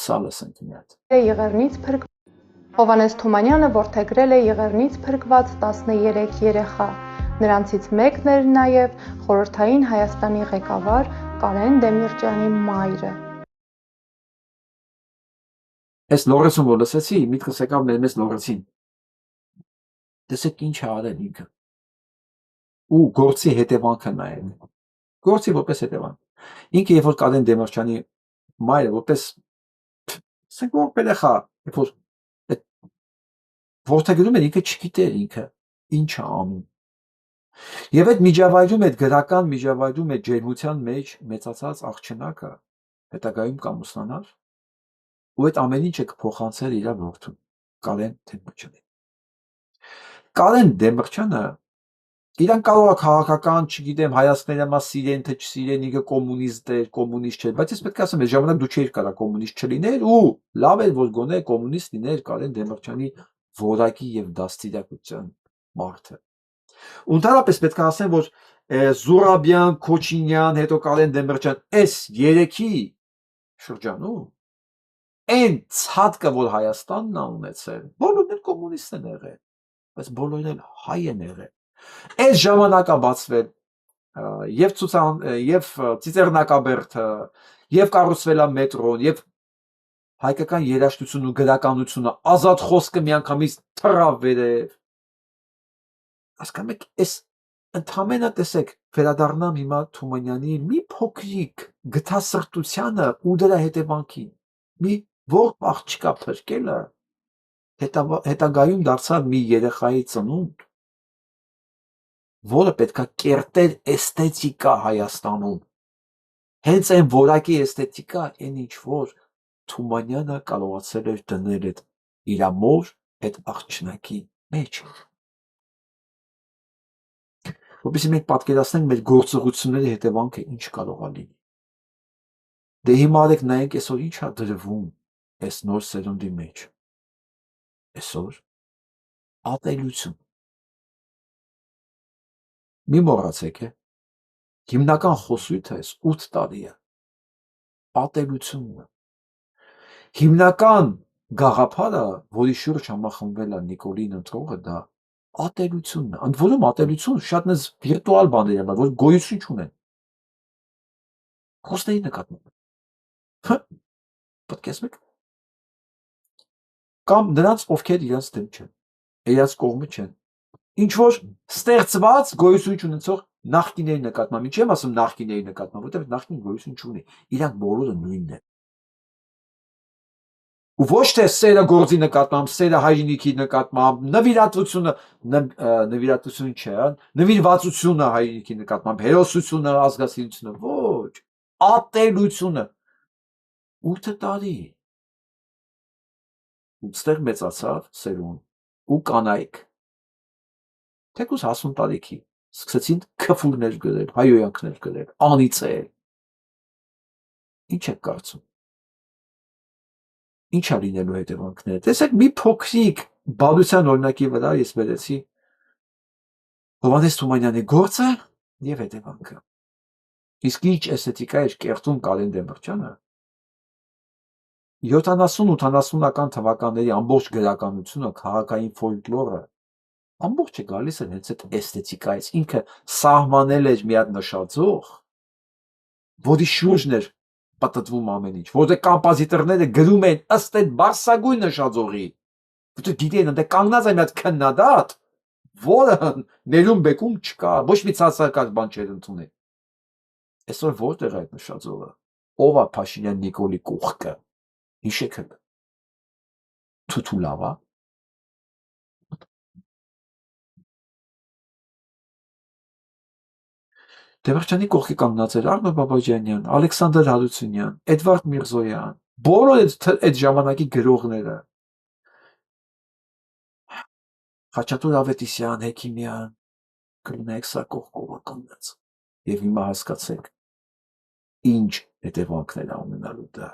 Սալս ենք մի հատ։ Եղեռնից փրկված Հովհաննես Թումանյանը որդեգրել է եղեռնից փրկված 13 երեխա, նրանցից մեկն էր նաև խորհրդային Հայաստանի ղեկավար Կարեն Դեմիրճյանի մայրը։ Այս Լորենսուն որ լսեցի, միտքս եկավ մեզ Լորենսին։ Տեսեք ինչ է արել ինքը։ Ու գործի հետևանքը նայել։ Գործի որպես հետևանք։ Ինքը երբ որ Կարեն Դեմիրճյանի մայրը որպես ասենք որ երեխա, երբ որ որդեգրում էր ինքը չգիտեր ինքը ինչ է անում։ Եվ այդ միջավայրում, այդ գրական միջավայրում, այդ ջերմության մեջ մեծացած աղջնակը հետագայում կամուսնանար ու այդ ամեն ինչը կփոխանցեր իր որդուն Կարեն Դեմիրճյանին։ Կարեն Դեմիրճյանը իրան կարող է քաղաքական, չգիտեմ, հայացքները մաս սիրեն, թե չսիրեն, ինքը կոմունիստ էր, կոմունիստ չէ, բայց ես պետք է ասեմ, այս ժամանակ դու չէիր կարող կոմունիստ չլիներ ու լավ էր որ գոնե կոմունիստ լիներ Կարեն Դեմիրճյանի որակի եւ դաստիարակության մարդը։ Ու ընդհանրապես պետք է ասեմ, որ Զուրաբյան, Քոչինյան, հետո Կարեն Դեմիրճյան, այս երեքի շրջանում այն ցածկը, որ Հայաստանն է ունեցել, բոլորն էլ կոմունիստ են եղել, բայց բոլորն էլ հայ են եղել։ Այս ժամանակ է բացվել եւ Ծիծեռնակաբերդը, եւ կառուցվել է մետրոն, եւ հայկական երաժշտությունն ու գրականությունը, ազատ խոսքը միանգամից թռավ վերև։ Հասկանում եք, այս ընդհանրապես տեսեք, վերադառնամ հիմա Թումանյանի մի փոքրիկ գթասրտությանը ու դրա հետևանքին։ Մի որ աղջկա փրկելը հետագայում դարձավ մի երեխայի ծնունդ, որը պետքա կերտեր էսթետիկա Հայաստանում։ Հենց այն որակի էսթետիկա, այն ինչ որ Թումանյանը կարողացել էր դնել այդ իր մոր այդ աղջնակի մեջ։ Որպեսզի մենք պատկերացնենք մեր գործողությունների հետևանքը ինչ կարող է լինի։ Դե հիմա արեք նայենք այսօր ինչ է դրվում այս նոր սերունդի մեջ։ Այսօր ատելություն։ Մի մոռացեք, հիմնական խոսույթը այս 8 տարի է ատելությունն է։ Հիմնական գաղափարը, որի շուրջ համախմբվել է Նիկոլին ընտրողը, դա ատելությունն է։ Ընդ որում ատելություն շատ նես վիրտուալ բաներ են, որ գոյություն չունեն։ Խոսների նկատմամբ։ Պատկերացնեք։ Կամ նրանց, ովքեր իրաց դեմ չեն, իրաց կողմը չեն։ Ինչ որ ստեղծված գոյություն չունեցող նախկինների նկատմամբ, ինչ եմ ասում նախկինների նկատմամբ, որտեղ նախկին գոյություն չունի, իրանք բոլորը նույնն են։ Ու ոչ թե սերը գործի նկատմամբ, սերը հայրենիքի նկատմամբ, նվիրատվություն չէ, նվիրվածությունը հայրենիքի նկատմամբ, հերոսությունը, ազգասիրությունը, ոչ, ատելությունը։ 8 տարի։ Ուստեղ մեծացավ սերուն ու կանայք։ Թեկուզ 50 տարիքի սկսեցին քֆուրներ գրել, հայոյանքներ գրել, անիծել։ Ինչ եք կարծում։ Ինչ է լինելու հետևանքները։ Տեսեք, մի փոքրիկ բادوության օրինակի վրա ես վերեցի Հովհաննես Թումանյանի գործը եւ հետևանքը։ Իսկ ինչ էսթետիկա էր կերտում Կարեն Դեմիրճյանը 70-80-ական թվականների ամբողջ գրականությունը, քաղաքային ֆոլկլորը ամբողջը գալիս է հենց այդ էսթետիկայից։ Ինքը սահմանել էր մի հատ նշաձող, որի շուրջն էր պատտվում ամեն ինչ, որտեղ կոմպոզիտորները գրում են ըստ այդ բարձրագույն նշաձողի, որտեղ գիտեն, այնտեղ կանգնած է մի հատ քննադատ, որը ներում բեկում չկա, ոչ մի ցածրակարգ բան չէր ընդունել։ Այսօր որտեղ է այդ նշաձողը։ Ով է Փաշինյան Նիկոլի կողքը։ Հիշեք եք։ Թութու լավա։ Դեմիրճյանի կողքի կանգնած էր Արմեն Բաբաջանյան, Ալեքսանդր Հարությունյան, Էդվարդ Միրզոյան, բոլոր այդ ժամանակի գրողները։ Խաչատուր Ավետիսյան, Հեքիմյան, կլինեք սա կողքով կանգնած։ Եվ հիմա հասկացեք, ինչ հետևանքներ է ունենալու դա։